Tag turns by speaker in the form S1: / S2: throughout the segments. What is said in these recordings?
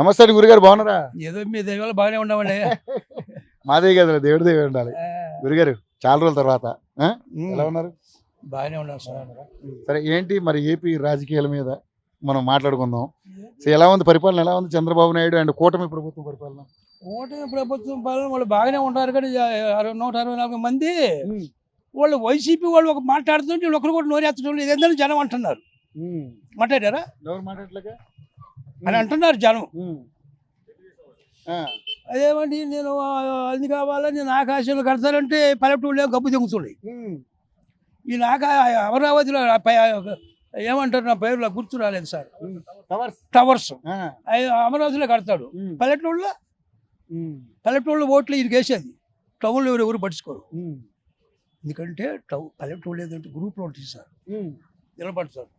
S1: నమస్తే అండి గురుగారు, బాగున్నారా?
S2: ఏదో మీ దైవాలు బాగానే ఉండవండి.
S1: మాదే కదా, దేవుడి దేవుడు ఉండాలి. గురుగారు చాలా రోజుల తర్వాత ఎలా ఉన్నారు?
S2: బాగానే ఉన్నారు సార్.
S1: సరే, ఏంటి మరి ఏపీ రాజకీయాల మీద మనం మాట్లాడుకుందాం. సో ఎలా ఉంది పరిపాలన, ఎలా ఉంది చంద్రబాబు నాయుడు అండ్ కూటమి ప్రభుత్వం పరిపాలన?
S2: కూటమి ప్రభుత్వం పాలన వాళ్ళు బాగానే ఉంటారు కానీ 164 మంది వాళ్ళు వైసీపీ వాళ్ళు ఒక మాట్లాడుతుంటే వీళ్ళు ఒకరు కూడా నోరెత్తడం లేదు ఏందని జనం అంటున్నారు. మాట్లాడారా?
S1: ఎవరు మాట్లాడలేక
S2: అని అంటున్నారు జనం. అదేమండి నేను అది కావాలా, నేను ఆకాశంలో కడతానంటే పల్లెటూళ్ళే గబ్బు దిగుతున్నాయి. ఈ అమరావతిలో ఏమంటారు, నా పేరులో గుర్తు రాలేదు సార్. టవర్స్ అమరావతిలో కడతాడు, పల్లెటూళ్ళ ఓట్లు ఇది వేసేది. టౌన్లో ఎవరు పట్టించుకోరు. ఎందుకంటే పల్లెటూళ్ళు ఏదంటే గ్రూప్లో ఉంటుంది సార్, నిలబడతారు.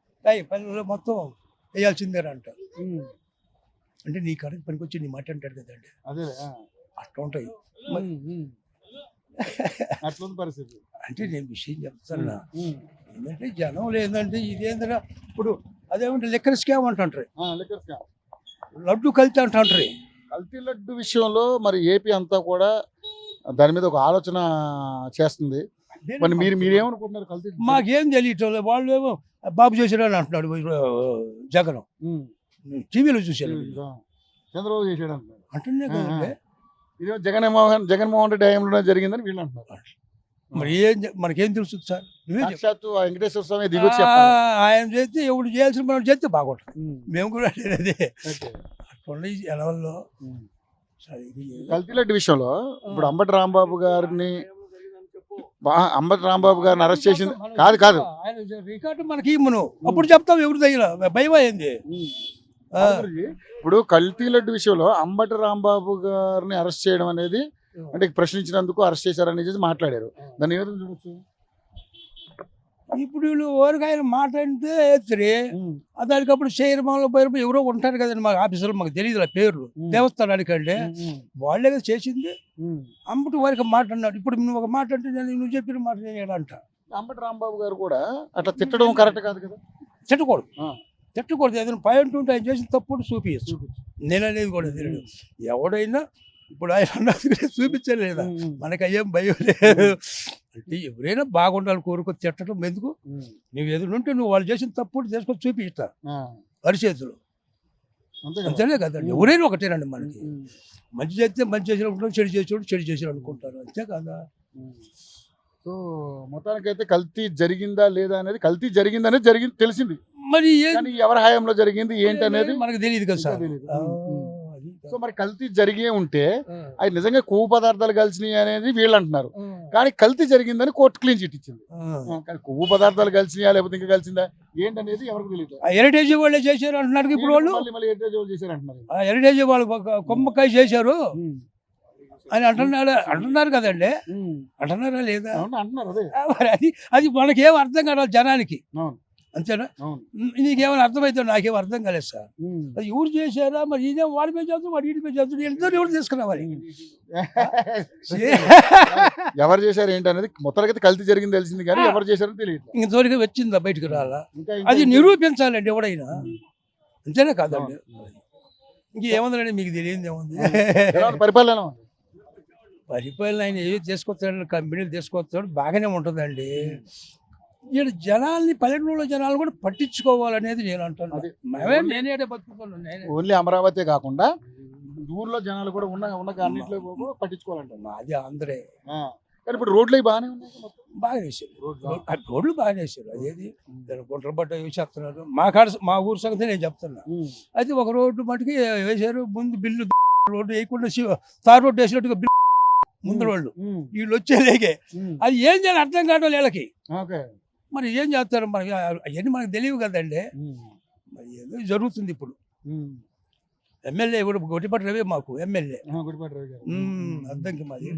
S2: పల్లెల్లో మొత్తం వేయాల్సిందే అంటారు. అంటే నీ కరెక్ట్ పనికి వచ్చి నీ మాట అంటాడు కదండి, అదే అట్లా ఉంటాయి.
S1: పరిస్థితి
S2: అంటే నేను విషయం చెప్తాను ఏంటంటే జనం లేదంటే ఇదేంటంటే ఇప్పుడు అదేమంటే లిక్కర్ స్కామ్ అంటుంటారు, లడ్డు కల్తీ అంటుంటారు.
S1: కల్తీ లడ్డు విషయంలో మరి ఏపీ అంతా కూడా దాని మీద ఒక ఆలోచన చేస్తుంది. మరి మీరేమనుకుంటున్నారు? కల్తీ
S2: మాకేం తెలియటం, వాళ్ళు ఏమో బాబు చేశాడని అంటున్నాడు జగన్, టీవీలో చూశాను.
S1: చంద్రబాబు చేశాడు
S2: అంటున్నా కదండి.
S1: ఇది జగన్మోహన్ రెడ్డి హయాంలో జరిగిందని వీళ్ళు అంటున్నారు.
S2: మరి మనకేం తెలుస్తుంది సార్?
S1: వెంకటేశ్వర స్వామి దిగొచ్చి
S2: ఆయన చేస్తే ఎవడు చేయాల్సిన మనం చేస్తే బాగుంటుంది. మేము కూడా అదే అట్లా ఎలవల్లో.
S1: కల్తీ లడ్డు విషయంలో ఇప్పుడు అంబటి రాంబాబు గారిని అరెస్ట్ చేసింది కాదు
S2: ఆయన రికార్డు మనకి ఇమ్మను అప్పుడు చెప్తాం. ఎవరు తగిన భయం అయింది.
S1: ఇప్పుడు కల్తీ లడ్డు విషయంలో అంబటి రాంబాబు గారిని అరెస్ట్ చేయడం అనేది అంటే ప్రశ్నించినందుకు అరెస్ట్ చేశారనేది మాట్లాడారు. దాన్ని ఏదో చూడొచ్చు.
S2: ఇప్పుడు వీళ్ళు ఎవరికి ఆయన మాట్లాడితే ఎత్తురి దానికప్పుడు చైర్మన్లో పోయినప్పుడు ఎవరో ఉంటారు కదండి, మా ఆఫీసులో మాకు తెలియదు పేర్లు, దేవస్థానానికి అంటే వాళ్ళే కదా చేసింది. అంబటి వారికి మాట్లాడినాడు. ఇప్పుడు నువ్వు ఒక మాట అంటే నువ్వు చెప్పిన మాట నేను అంట.
S1: అంబటి రాంబాబు గారు కూడా అట్లా తిట్టడం కరెక్ట్ కాదు కదా.
S2: తిట్టకూడదు. ఏదైనా పాయింట్ ఉంటే ఆయన చేసిన తప్పుడు చూపించచ్చు. నేను అనేది కూడా తెలియదు. ఎవడైనా ఇప్పుడు ఆయన చూపించలేదా, మనకి అయ్యేం భయం లేదు. అంటే ఎవరైనా బాగుండాలి కోరుకొని తిట్టడం ఎందుకు? నువ్వు ఎదురుంటే నువ్వు వాళ్ళు చేసిన తప్పుడు చేసుకొని చూపిస్తా అరిచేతులు, అంతేనే కదండి. ఎవరైనా ఒకటేనండి. మనకి మంచి చేస్తే మంచి చేసినప్పుడు చెడు చేసి అనుకుంటారు, అంతే కదా.
S1: సో మొత్తానికైతే కల్తీ జరిగిందా లేదా అనేది, కల్తీ జరిగిందనేది తెలిసింది.
S2: మరి
S1: ఎవరి హయాంలో జరిగింది ఏంటి అనేది
S2: మనకు తెలియదు కదా సార్.
S1: సో మరి కల్తీ జరిగే ఉంటే అది నిజంగా కొవ్వు పదార్థాలు కలిసినాయి అనేది వీళ్ళు అంటున్నారు. కానీ కల్తీ జరిగిందని కోర్టు క్లీన్ చిట్ ఇచ్చింది. కొవ్వు పదార్థాలు కలిసినాయా లేకపోతే ఇంకా కలిసిందా ఏంటనేది ఎవరికి తెలియదు.
S2: హెరిటేజ్ వాళ్ళే చేశారు అంటున్నారు. ఇప్పుడు వాళ్ళు
S1: హెరిటేజ్ వాళ్ళు చేశారు అంటున్నారు.
S2: హెరిటేజ్ వాళ్ళు కొమ్మకాయ చేశారు అని అంటున్నారు కదండి. అంటున్నారా లేదా? అది మనకేం అర్థం కావాలి జనానికి, అంతేనా? నీకేమైనా అర్థమైతే నాకేం అర్థం కాలేదు సార్. అది ఎవరు చేశారా మరి? ఇదే వాడి మీద చేస్తాం, వాడి ఇంటి మీద చేస్తాం, ఇద్దరు ఎవరు తీసుకురావాలి?
S1: ఎవరు చేశారు ఏంటి అనేది మొత్తానికైతే కల్తీ జరిగింది తెలిసింది, కానీ ఎవరు చేశారో తెలియదు.
S2: ఇంతవరకు వచ్చిందా బయటకు రాలా? అది నిరూపించాలండి ఎవడైనా, అంతేనా కాదండి. ఇంకేముందండి, మీకు తెలియదు ఏముంది.
S1: పరిపాలన
S2: ఆయన ఏవి తీసుకొస్తాడు, కంపెనీలు తీసుకొస్తాడు, బాగానే ఉంటుందండి. ఇక్కడ జనాల్ని, పల్లెటూళ్ళ జనాలు కూడా పట్టించుకోవాలనేది నేను అంటాను. నేనే బతుకుతున్నాను.
S1: ఓన్లీ అమరావతి కాకుండా ఊర్లో జనాలు కూడా ఉన్న అన్నింటిలో కూడా పట్టించుకోవాలంటాను.
S2: అది అందరే.
S1: కానీ ఇప్పుడు రోడ్లు బాగానే ఉన్నాయి,
S2: బాగా వేసారు రోడ్లు, బాగానే వేసారు. అదేది గుంటలు బట్ట వేసేస్తున్నారు. మా ఊరు సంగతి నేను చెప్తున్నా. అయితే ఒక రోడ్డు మటుకి వేసారు. ముందు బిల్లు రోడ్డు వేయకుండా తార్ రోడ్డు వేసినట్టుగా బిల్లు ముందు రోడ్లు వీళ్ళు వచ్చేలేకే. అది ఏం చేయాలి అర్థం కావడం వీళ్ళకి. మరి ఏం చేస్తారు మనకి అవన్నీ మనకు తెలియవు కదండి. మరి ఏదో జరుగుతుంది ఇప్పుడు. ఎమ్మెల్యే కూడా గొట్టిపాటి రవి మాకు ఎమ్మెల్యే, అర్థంకి మాది.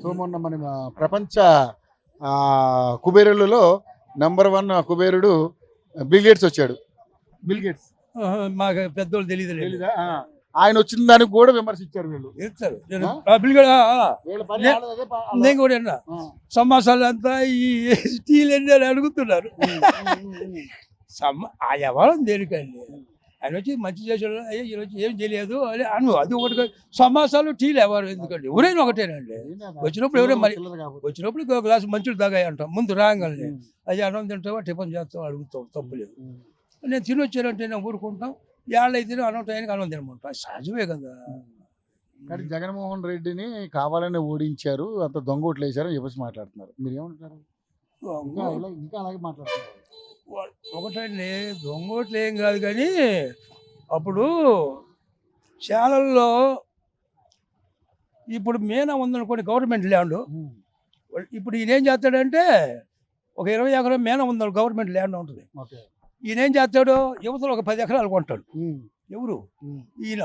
S1: సో మొన్న మన ప్రపంచ కుబేరులలో నెంబర్ 1 కుబేరుడు బిల్ గేట్స్ వచ్చాడు.
S2: మాకు పెద్దోళ్ళు తెలీదా?
S1: ఆయన వచ్చిన దానికి కూడా విమర్శించారు వీళ్ళు.
S2: నేను కూడా అన్నా సమాసాలు అంతా ఈ స్టీల్ అని అడుగుతున్నారు. ఎవరం దేనికండి? ఆయన వచ్చి మంచి చేసాడు, అయ్యో ఈరోజు ఏం చేయలేదు అని అను. అది ఒకటి సమాసాలు టీలు ఎవరు ఎందుకండి, ఎవరైనా ఒకటేనండి. వచ్చినప్పుడు ఎవరైనా మరి వచ్చినప్పుడు ఒక గ్లాసు మంచులు తాగాయి అంటాం ముందు రాగానే. అది అన్నం తింటావా టిఫిన్ చేస్తావా అడుగుతాం, తప్పులేదు. నేను తినొచ్చానంటే నేను ఊరుకుంటాం, ఏళ్ళైతే అన్నం టైంకి అన్నం తినమంటాం, అది సహజమే కదా.
S1: కానీ జగన్మోహన్ రెడ్డిని కావాలని ఓడించారు, అంత దొంగ ఓట్లు వేశారని చెప్పేసి మాట్లాడుతున్నారు. మీరు ఏమంటారు? ఇంకా అలాగే మాట్లాడుతున్నారు.
S2: ఒకటండి, దొంగోట్లు ఏం కాదు కానీ అప్పుడు శాలల్లో ఇప్పుడు మేనా ఉందనుకోండి గవర్నమెంట్ ల్యాండ్. ఇప్పుడు ఈయన ఏం చేస్తాడంటే ఒక 20 ఎకరం మేనా ఉందని గవర్నమెంట్ ల్యాండ్ ఉంటుంది. ఈయన ఏం చేస్తాడు, యువతలో ఒక 10 ఎకరాలు కొంటాడు. ఎవరు? ఈయన.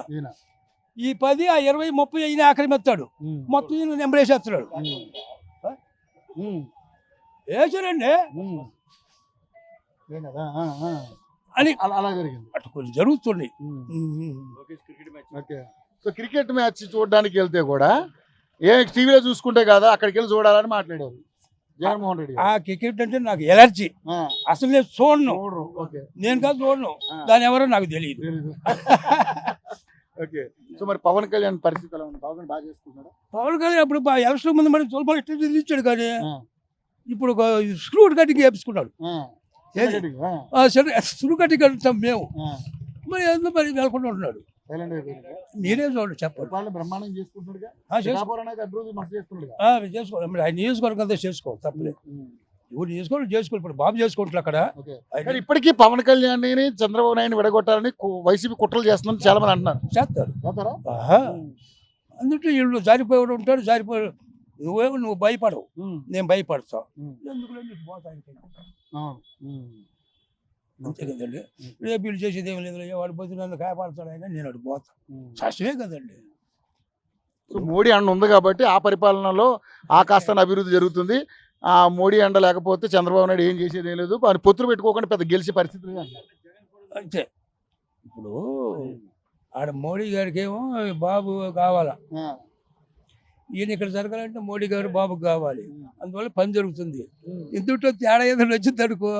S2: ఈ 10 ఆ 20 30 ఈయన ఆక్రమిస్తాడు, మొత్తం ఈయన నెంబరేసేస్తున్నాడు. వేసారండి అని
S1: అలా జరిగింది.
S2: అటు కొంచెం జరుగుతుంది.
S1: సో క్రికెట్ మ్యాచ్ చూడడానికి వెళ్తే కూడా టీవీలో చూసుకుంటే కదా అక్కడికి వెళ్ళి చూడాలని మాట్లాడారు జగన్మోహన్ రెడ్డి.
S2: ఆ క్రికెట్ అంటే నాకు ఎలర్జీ, అసలు నేను చూడను. నేను కాదు చూడను, దాని ఎవరో నాకు తెలియదు.
S1: ఓకే. సో మరి పవన్ కళ్యాణ్ పరిస్థితి ఎలా ఉంది? పవన్ బాగా చేసుకుంటున్నాడు.
S2: పవన్ కళ్యాణ్ అప్పుడు ఎలక్షన్ ముందు మరి తొలపలు ఇట్లా ఇచ్చాడు, కానీ ఇప్పుడు స్క్రూ కటింగ్ వేపించుకున్నాడు. స్క్రూ కటింగ్ అంటాం మేము, మరి ఎందుకు మరి వెళ్ళకుండా ఉంటున్నాడు. మీరే చూడండి, చెప్పండి.
S1: బ్రహ్మాండం చేసుకుంటున్నాడు,
S2: చేసుకోవాలి. ఆయన నియోజకవర్గం అంతా చేసుకోవాలి, తప్పలేదు. ఎవరు చేసుకోవాలి. ఇప్పుడు బాబు చేసుకుంటారు అక్కడ.
S1: ఇప్పటికీ పవన్ కళ్యాణ్ చంద్రబాబు నాయుడు విడగొట్టాలని వైసీపీ కుట్రలు చేస్తుందని చాలా మంది అంటున్నారు.
S2: చేస్తారు. అందుకే వీళ్ళు జారిపోయి ఉంటాడు, జారిపోయి నువ్వు భయపడవు, నేను భయపడతావు. ఎందుకు అంతే కదండి. రేపు వీళ్ళు చేసేది ఏమి లేదు, వాడు పోతే నన్ను కాపాడుతాడు ఆయన, నేను అటు పోతాను, సహజమే కదండి.
S1: మోడీ అండ ఉంది కాబట్టి ఆ పరిపాలనలో ఆ కాస్త అభివృద్ధి జరుగుతుంది. ఆ మోడీ అండ లేకపోతే చంద్రబాబు నాయుడు ఏం చేసేది ఏం లేదు, అని పొత్తులు పెట్టుకోకుండా పెద్ద గెలిచే పరిస్థితి లేదు
S2: అంతే. ఇప్పుడు ఆడ మోడీ గారికి ఏమో బాబు కావాలా, ఈయన ఇక్కడ జరగాలంటే మోడీ గారు బాబుకి కావాలి, అందువల్ల పని జరుగుతుంది. ఇందులో తేడా ఏదైనా వచ్చింది అనుకో.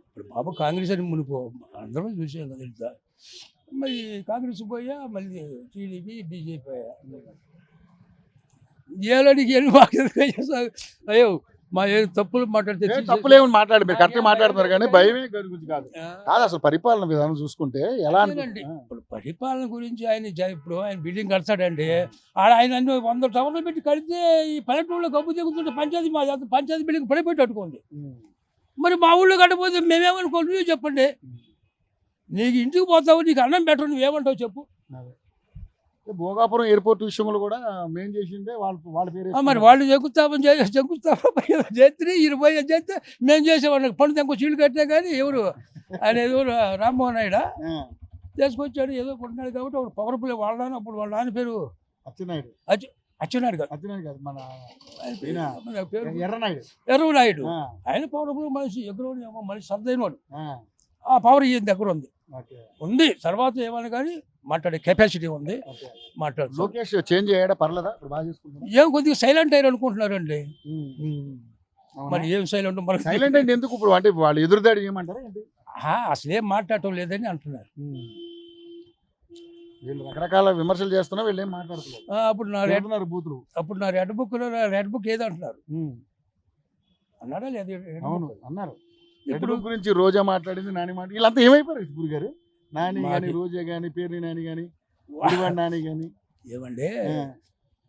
S2: ఇప్పుడు బాబు కాంగ్రెస్ అని మునుకో అందరం చూసాం కదా, ఇంత మరి కాంగ్రెస్ పోయా, మళ్ళీ టీడీపీ బీజేపీ పోయా. ఏలానికి వెళ్ళి మాకు అయ్యో మా ఏం తప్పులు మాట్లాడితే
S1: తప్పులేమో మాట్లాడి మీరు కరెక్ట్గా మాట్లాడుతున్నారు, కానీ భయమే గురించి కాదు. అసలు పరిపాలన విధానం చూసుకుంటే ఎలా
S2: అండి. ఇప్పుడు పరిపాలన గురించి ఇప్పుడు ఆయన బిల్డింగ్ కడతాడండి, ఆయన అన్ని 100 టవర్లు పెట్టి కడితే ఈ పల్లెటూరులో గబ్బు దిగుతుంటే పంచాయతీ బిల్డింగ్ పడిపోయి కట్టుకోండి. మరి మా ఊళ్ళో కట్టకపోతే మేమేమనుకోండి, నువ్వు చెప్పండి. నీకు ఇంటికి పోతావు, నీకు అన్నం పెట్టరు, నువ్వేమంటావు చెప్పు.
S1: భోగాపురం ఎయిర్పోర్ట్ విషయంలో కూడా మేం చేసిందే వాళ్ళ పేరు.
S2: మరి వాళ్ళు శంకుస్థాపన చేస్తే 20 చేస్తే మేము చేసేవాళ్ళకి పని ఇంకో చీళ్ళు కట్టినా కానీ ఎవరు ఆయన ఎవరు రామ్మోహన్ నాయుడు చేసుకొచ్చాడు, ఏదో కొట్టినాడు కాబట్టి ఒక పవర్ ప్లే వాళ్ళని. అప్పుడు వాళ్ళ నాన్న పేరు అచ్చెన్నాయుడు కాదు, మన పేరు ఎర్రనాయుడు. ఆయన పవర్ ప్లే మనిషి, ఎగురు మనిషి సర్దైన వాడు. ఆ పవర్ ఈయన దగ్గర ఉంది. తర్వాత ఏమన్నా కానీ మాట్లాడే కెపాసిటీ ఉంది, మాట్లాడు.
S1: లోకేష్ చేంజ్ అయ్యాడా, పర్లేదా?
S2: ఏం కొద్దిగా సైలెంట్ అయ్యారు అనుకుంటున్నారండి. మరి ఏం సైలెంట్, మనకి
S1: సైలెంట్ అంటే ఎందుకు? ఇప్పుడు అంటే వాళ్ళు ఎదురుదాడి ఏమంటారు,
S2: అసలు ఏం మాట్లాడటం లేదని అంటున్నారు.
S1: వీళ్ళు రకరకాల విమర్శలు చేస్తున్నా, వీళ్ళు ఏం మాట్లాడుతున్నారు.
S2: అప్పుడు నా రెడ్ బుక్ ఏదో అంటున్నారు, అన్నాడా లేదు?
S1: అవును అన్నారు. ఇప్పుడు గురించి రోజా మాట్లాడింది, నాని మాట, వీళ్ళంతా ఏమైపోయారు గురి గారు? నాని కానీ, రోజా కానీ, పేరు నాని కానీ, నాని కానీ.
S2: ఏమండి,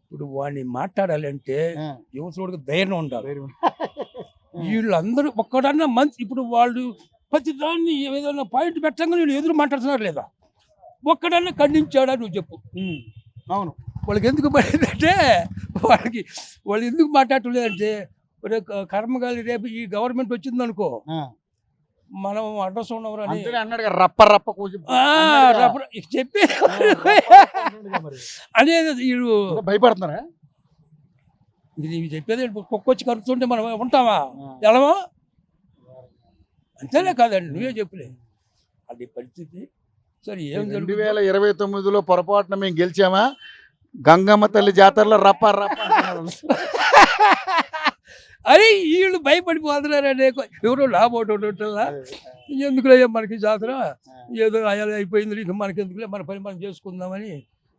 S2: ఇప్పుడు వాడిని మాట్లాడాలంటే యువతుడికి ధైర్యం ఉండాలి. వీళ్ళందరూ ఒక్కడన్నా మంచి, ఇప్పుడు వాళ్ళు ప్రతి దాన్ని ఏదైనా పాయింట్ పెట్టంగా వీళ్ళు ఎదురు మాట్లాడుతున్నారు లేదా? ఒక్కడన్నా ఖండించాడా నువ్వు చెప్పు.
S1: అవును.
S2: వాళ్ళకి ఎందుకు పడిందంటే వాళ్ళు ఎందుకు మాట్లాడటం లేదంటే, కర్మగాలి రేపు ఈ గవర్నమెంట్ వచ్చింది అనుకో, మనం అడ్రస్ ఉన్నవరు అని
S1: అన్నాడు. రప్ప
S2: చెప్పి అనేది వీళ్ళు
S1: భయపడుతున్నారా?
S2: ఇది చెప్పేది కుక్కొచ్చి కరుతుంటే మనం ఉంటామా, ఎలామో అంతేనే కాదండి, నువ్వే చెప్పలే అది పరిస్థితి. సరే, ఏం
S1: 2029లో పొరపాటున మేము గెలిచామా, గంగమ్మ తల్లి జాతరలో రప్ప
S2: అరే వీళ్ళు భయపడిపోతున్నారండి ఎవరో లాభోటోటల్లా ఎందుకులే మనకి జాతర ఏదో అయ్యాలి అయిపోయింది ఇక మనకి ఎందుకులే మన పని మనం చేసుకుందామని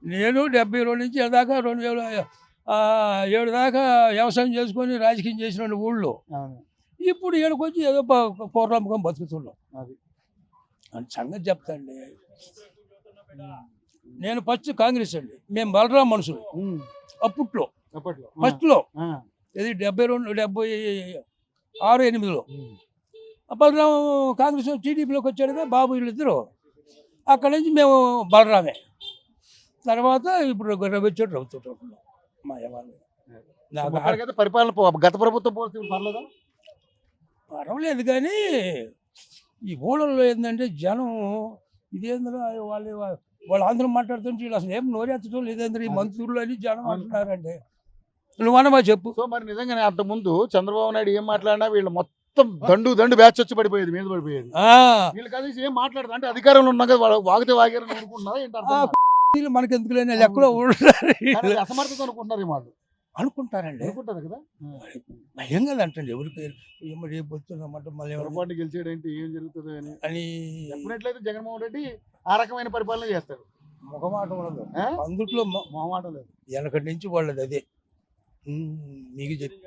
S2: నేను 72 నుంచి దాకా 2007 దాకా వ్యవసాయం చేసుకొని రాజకీయం చేసిన ఊళ్ళో ఇప్పుడు ఈడకి వచ్చి ఏదో పౌర్ణమికం బతుకుతున్నాం
S1: అది
S2: అని సంగతి చెప్తాండి. నేను ఫస్ట్ కాంగ్రెస్ అండి, మేము బలరాం మనుషులు అప్పట్లో ఫస్ట్లో ఇది 76-8లో బలరాం కాంగ్రెస్ టీడీపీలోకి వచ్చాడుగా బాబు వీళ్ళిద్దరు, అక్కడి నుంచి మేము బలరామే. తర్వాత ఇప్పుడు వచ్చాడు రవితోట మా ఎవరు
S1: పరిపాలన గత ప్రభుత్వం పర్లేదా?
S2: పర్వాలేదు కానీ ఈ ఊళ్ళల్లో ఏంటంటే జనం ఇదేంద్ర వాళ్ళు ఆంధ్రం మాట్లాడుతుంటే వీళ్ళు అసలు ఏం నోరెత్తడం లేదేంద్ర ఈ మంత్రులు అని జనం అంటున్నారండి. నువ్వు అనమా చెప్పు.
S1: సో మరి నిజంగానే అంతకుముందు చంద్రబాబు నాయుడు ఏం మాట్లాడినా వీళ్ళు మొత్తం దండు బ్యాచ్ వచ్చి పడిపోయేది, మీద పడిపోయేది. వీళ్ళు కలిసి ఏం మాట్లాడదు అంటే అధికారంలో ఉన్నాం కదా వాళ్ళు వాగితే వాగారని అనుకుంటున్నారా ఏంటి?
S2: మనకి ఎందుకు లేని ఎక్కడో ఉంటారు,
S1: అసమర్థత అనుకుంటున్నారు వాళ్ళు.
S2: అనుకుంటారండి,
S1: అనుకుంటారు కదా.
S2: భయం కదా అంటండి ఎవరికి ఏమో రేపు వస్తున్నామంటే మళ్ళీ
S1: పొరపాటు గెలిచేయడేంటి ఏం జరుగుతుంది
S2: అని
S1: చెప్పినట్లయితే జగన్మోహన్ రెడ్డి ఆ రకమైన పరిపాలన చేస్తాడు.
S2: ముఖమాట ఉండదు అందుట్లో,
S1: మొహమాట లేదు.
S2: వెనకటి నుంచి వాళ్ళది అదే మీకు చెప్పి